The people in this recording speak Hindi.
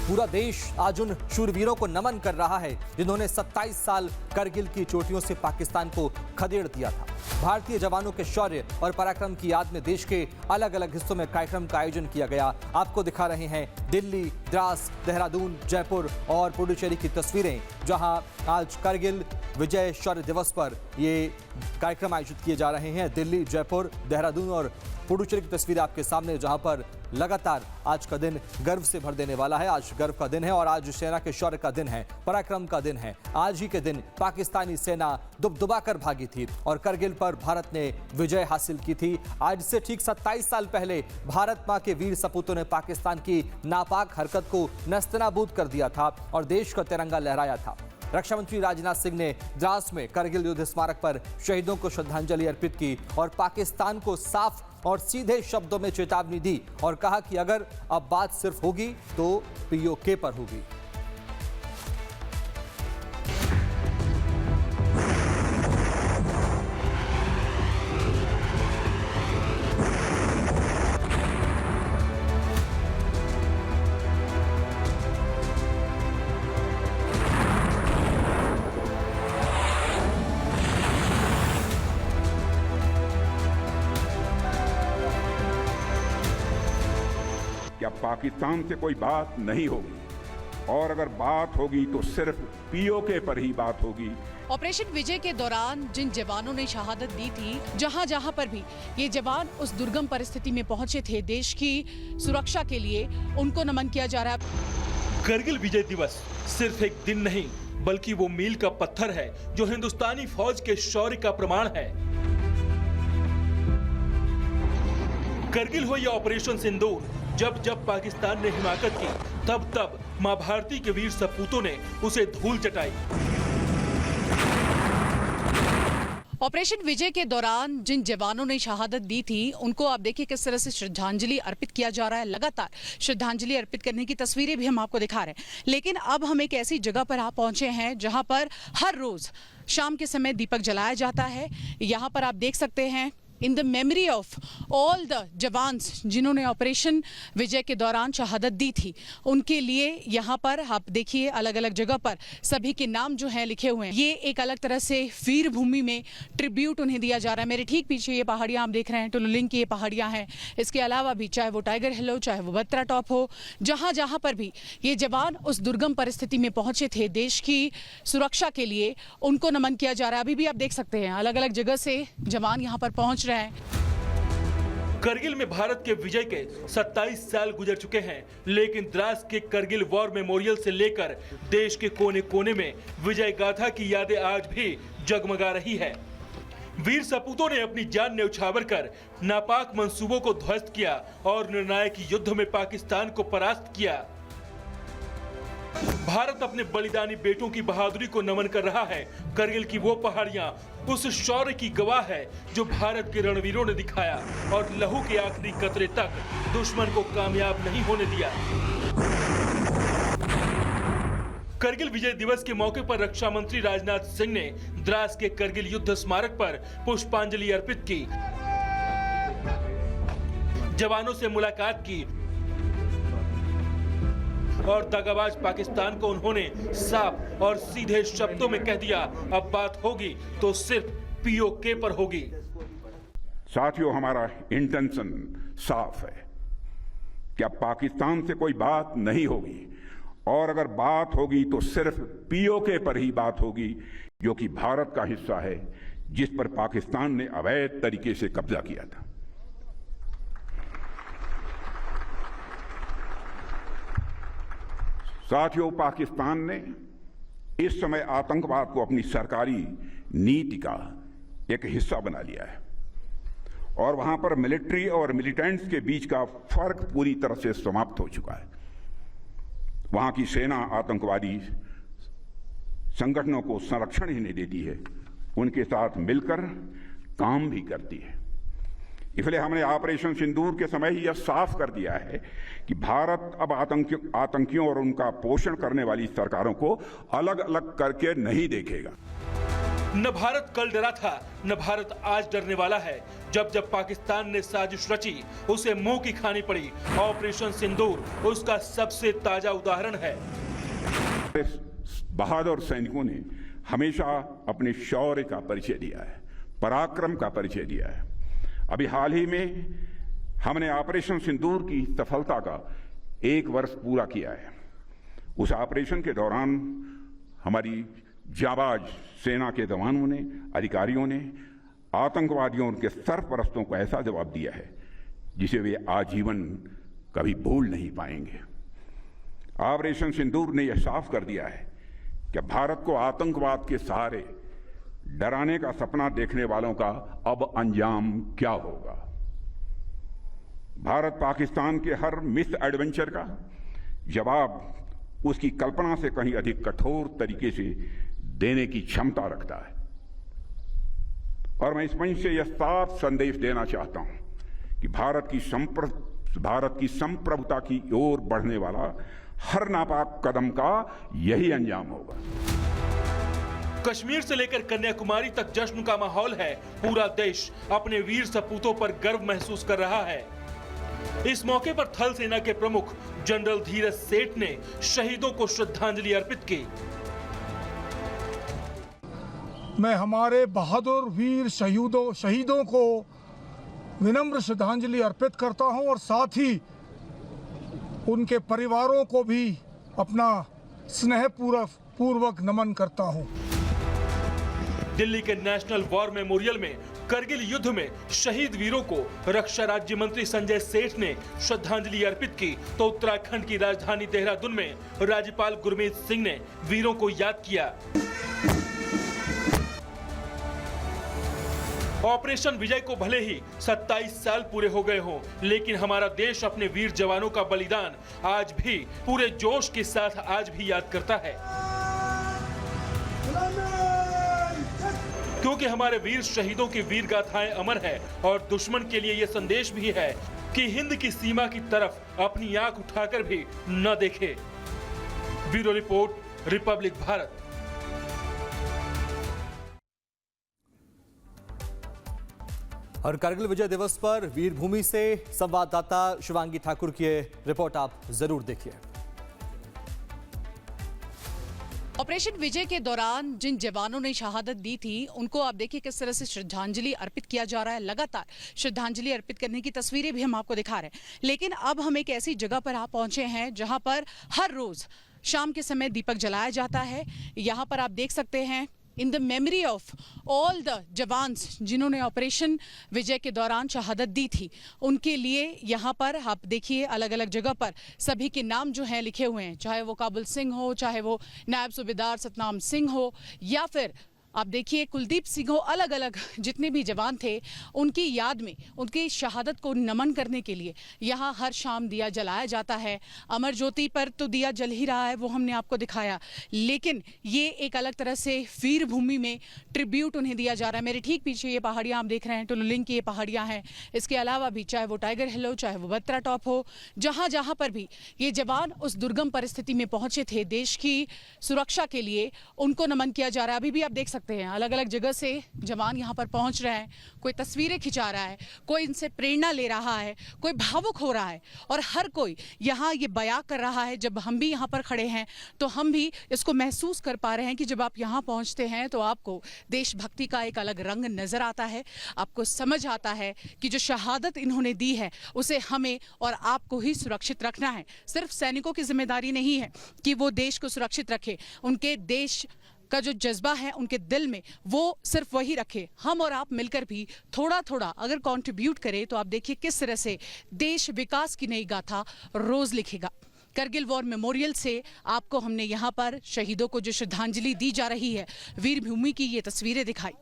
पूरा देश आज उन शूरवीरों को नमन कर रहा है जिन्होंने 27 साल करगिल की चोटियों से पाकिस्तान को खदेड़ दिया था। भारतीय जवानों के शौर्य और पराक्रम की याद में देश के अलग अलग हिस्सों में कार्यक्रम का आयोजन किया गया। आपको दिखा रहे हैं दिल्ली, द्रास, देहरादून, जयपुर और पुडुचेरी की तस्वीरें, जहां आज करगिल विजय शौर्य दिवस पर ये कार्यक्रम आयोजित किए जा रहे हैं। दिल्ली, जयपुर, देहरादून और पुडुचेरी की तस्वीरें आपके सामने, जहां पर लगातार आज का दिन गर्व से भर देने वाला है। आज गर्व का दिन है और आज सेना के शौर्य का दिन है, पराक्रम का दिन है। आज ही के दिन पाकिस्तानी सेना दुबदुबा कर भागी थी और करगिल पर भारत ने विजय हासिल की थी। आज से ठीक 27 साल पहले भारत मां के वीर सपूतों ने पाकिस्तान की नापाक हरकत को नस्तनाबूद कर दिया था और देश का तिरंगा लहराया था। रक्षा मंत्री राजनाथ सिंह ने द्रास में करगिल युद्ध स्मारक पर शहीदों को श्रद्धांजलि अर्पित की और पाकिस्तान को साफ और सीधे शब्दों में चेतावनी दी और कहा कि अगर अब बात सिर्फ होगी तो पीओके पर होगी। क्या पाकिस्तान से कोई बात नहीं होगी और अगर बात होगी तो सिर्फ पीओके पर ही बात होगी। ऑपरेशन विजय के दौरान जिन जवानों ने शहादत दी थी, जहां जहां पर भी ये जवान उस दुर्गम परिस्थिति में पहुंचे थे देश की सुरक्षा के लिए, उनको नमन किया जा रहा है। करगिल विजय दिवस सिर्फ एक दिन नहीं बल्कि वो मील का पत्थर है जो हिंदुस्तानी फौज के शौर्य का प्रमाण है। करगिल हो या ऑपरेशन सिंदूर, जब जब पाकिस्तान ने हिमाकत की तब तब मां भारती के वीर सपूतों ने उसे धूल चटाई। ऑपरेशन विजय के दौरान जिन जवानों ने शहादत दी थी, उनको आप देखिए किस तरह से श्रद्धांजलि अर्पित किया जा रहा है। लगातार श्रद्धांजलि अर्पित करने की तस्वीरें भी हम आपको दिखा रहे हैं। लेकिन अब हम एक ऐसी जगह पर आप पहुंचे हैं जहां पर हर रोज शाम के समय दीपक जलाया जाता है। यहाँ पर आप देख सकते हैं in the memory of all the jawans जिन्होंने ऑपरेशन विजय के दौरान शहादत दी थी, उनके लिए यहाँ पर आप देखिए अलग अलग जगह पर सभी के नाम जो हैं लिखे हुए हैं। ये एक अलग तरह से वीर भूमि में ट्रिब्यूट उन्हें दिया जा रहा है। मेरे ठीक पीछे ये पहाड़ियाँ आप देख रहे हैं, टुलुलिंग की ये पहाड़ियाँ हैं। इसके अलावा भी चाहे वो टाइगर हिल हो, चाहे वो बत्रा टॉप हो, जहाँ जहाँ पर भी ये जवान उस दुर्गम परिस्थिति में पहुंचे थे देश की सुरक्षा के लिए, उनको नमन किया जा रहा है। अभी भी आप देख सकते हैं अलग अलग जगह से जवान यहाँ पर पहुंच रहे हैं। करगिल में भारत के विजय के 27 साल गुजर चुके हैं, लेकिन द्रास के करगिल वॉर मेमोरियल से लेकर देश के कोने कोने में विजय गाथा की यादें आज भी जगमगा रही है। वीर सपूतों ने अपनी जान न्यौछावर कर नापाक मंसूबों को ध्वस्त किया और निर्णायक युद्ध में पाकिस्तान को परास्त किया। भारत अपने बलिदानी बेटों की बहादुरी को नमन कर रहा है। करगिल की वो पहाड़ियां उस शौर्य की गवाह है जो भारत के रणवीरों ने दिखाया और लहू के आखिरी कतरे तक दुश्मन को कामयाब नहीं होने दिया। करगिल विजय दिवस के मौके पर रक्षा मंत्री राजनाथ सिंह ने द्रास के करगिल युद्ध स्मारक पर पुष्पांजलि अर्पित की, जवानों से मुलाकात की और दगाबाज पाकिस्तान को उन्होंने साफ और सीधे शब्दों में कह दिया, अब बात होगी तो सिर्फ पीओके पर होगी। साथियों, हमारा इंटेंशन साफ है कि अब पाकिस्तान से कोई बात नहीं होगी और अगर बात होगी तो सिर्फ पीओके पर ही बात होगी, जो कि भारत का हिस्सा है जिस पर पाकिस्तान ने अवैध तरीके से कब्जा किया था। साथियों, पाकिस्तान ने इस समय आतंकवाद को अपनी सरकारी नीति का एक हिस्सा बना लिया है और वहां पर मिलिट्री और मिलिटेंट्स के बीच का फर्क पूरी तरह से समाप्त हो चुका है। वहां की सेना आतंकवादी संगठनों को संरक्षण ही नहीं देती है, उनके साथ मिलकर काम भी करती है। इसलिए हमने ऑपरेशन सिंदूर के समय ही यह साफ कर दिया है कि भारत अब आतंकियों और उनका पोषण करने वाली सरकारों को अलग अलग करके नहीं देखेगा। न भारत कल डरा था, न भारत आज डरने वाला है। जब जब पाकिस्तान ने साजिश रची, उसे मुंह की खानी पड़ी। ऑपरेशन सिंदूर उसका सबसे ताजा उदाहरण है। बहादुर सैनिकों ने हमेशा अपने शौर्य का परिचय दिया है, पराक्रम का परिचय दिया है। अभी हाल ही में हमने ऑपरेशन सिंदूर की सफलता का 1 वर्ष पूरा किया है। उस ऑपरेशन के दौरान हमारी जाबाज सेना के जवानों ने, अधिकारियों ने आतंकवादियों और उनके सरपरस्तों को ऐसा जवाब दिया है जिसे वे आजीवन कभी भूल नहीं पाएंगे। ऑपरेशन सिंदूर ने यह साफ कर दिया है कि भारत को आतंकवाद के सहारे डराने का सपना देखने वालों का अब अंजाम क्या होगा। भारत पाकिस्तान के हर मिस एडवेंचर का जवाब उसकी कल्पना से कहीं अधिक कठोर तरीके से देने की क्षमता रखता है। और मैं इस मंच से यह साफ संदेश देना चाहता हूं कि भारत की संप्रभुता की ओर बढ़ने वाला हर नापाक कदम का यही अंजाम होगा। कश्मीर से लेकर कन्याकुमारी तक जश्न का माहौल है। पूरा देश अपने वीर सपूतों पर गर्व महसूस कर रहा है। इस मौके पर थल सेना के प्रमुख जनरल धीरज सेठ ने शहीदों को श्रद्धांजलि अर्पित की। मैं हमारे बहादुर वीर शहीदों को विनम्र श्रद्धांजलि अर्पित करता हूं और साथ ही उनके परिवारों को भी अपना स्नेहपूर्वक नमन करता हूं। दिल्ली के नेशनल वॉर मेमोरियल में करगिल युद्ध में शहीद वीरों को रक्षा राज्य मंत्री संजय सेठ ने श्रद्धांजलि अर्पित की, तो उत्तराखंड की राजधानी देहरादून में राज्यपाल गुरमीत सिंह ने वीरों को याद किया। ऑपरेशन विजय को भले ही 27 साल पूरे हो गए हों, लेकिन हमारा देश अपने वीर जवानों का बलिदान आज भी पूरे जोश के साथ आज भी याद करता है। क्योंकि हमारे वीर शहीदों की वीर गाथाएं अमर है और दुश्मन के लिए यह संदेश भी है कि हिंद की सीमा की तरफ अपनी आंख उठाकर भी न देखे। Bureau report, Republic Bharat. और कारगिल विजय दिवस पर वीरभूमि से संवाददाता शिवांगी ठाकुर की रिपोर्ट आप जरूर देखिए। ऑपरेशन विजय के दौरान जिन जवानों ने शहादत दी थी, उनको आप देखिए किस तरह से श्रद्धांजलि अर्पित किया जा रहा है। लगातार श्रद्धांजलि अर्पित करने की तस्वीरें भी हम आपको दिखा रहे हैं। लेकिन अब हम एक ऐसी जगह पर आप पहुंचे हैं जहां पर हर रोज शाम के समय दीपक जलाया जाता है। यहाँ पर आप देख सकते हैं in the memory of all the jawans जिन्होंने ऑपरेशन विजय के दौरान शहादत दी थी, उनके लिए यहाँ पर आप देखिए अलग अलग जगह पर सभी के नाम जो हैं लिखे हुए हैं, चाहे वो काबुल सिंह हो, चाहे वो नायब सूबेदार सतनाम सिंह हो, या फिर आप देखिए कुलदीप सिंह हो। अलग अलग जितने भी जवान थे उनकी याद में, उनकी शहादत को नमन करने के लिए यहाँ हर शाम दिया जलाया जाता है। अमर ज्योति पर तो दिया जल ही रहा है, वो हमने आपको दिखाया, लेकिन ये एक अलग तरह से वीर भूमि में ट्रिब्यूट उन्हें दिया जा रहा है। मेरे ठीक पीछे ये पहाड़ियाँ आप देख रहे हैं, टुलुलिंग की ये पहाड़ियाँ हैं। इसके अलावा भी चाहे वो टाइगर हिल हो, चाहे वो बत्रा टॉप हो, जहाँ जहाँ पर भी ये जवान उस दुर्गम परिस्थिति में पहुँचे थे देश की सुरक्षा के लिए, उनको नमन किया जा रहा है। अभी भी आप देख सकते हैं अलग अलग जगह से जवान यहाँ पर पहुंच रहे हैं, कोई तस्वीरें खिंचा रहा है, कोई इनसे प्रेरणा ले रहा है, कोई भावुक हो रहा है, और हर कोई यहाँ ये बयां कर रहा है। जब हम भी यहाँ पर खड़े हैं तो हम भी इसको महसूस कर पा रहे हैं कि जब आप यहाँ पहुँचते हैं तो आपको देशभक्ति का एक अलग रंग नजर आता है। आपको समझ आता है कि जो शहादत इन्होंने दी है उसे हमें और आपको ही सुरक्षित रखना है। सिर्फ सैनिकों की जिम्मेदारी नहीं है कि वो देश को सुरक्षित रखे, उनके देश का जो जज्बा है उनके दिल में वो सिर्फ वही रखे। हम और आप मिलकर भी थोड़ा थोड़ा अगर कंट्रीब्यूट करें तो आप देखिए किस तरह से देश विकास की नई गाथा रोज लिखेगा। करगिल वॉर मेमोरियल से आपको हमने यहाँ पर शहीदों को जो श्रद्धांजलि दी जा रही है, वीर भूमि की ये तस्वीरें दिखाई।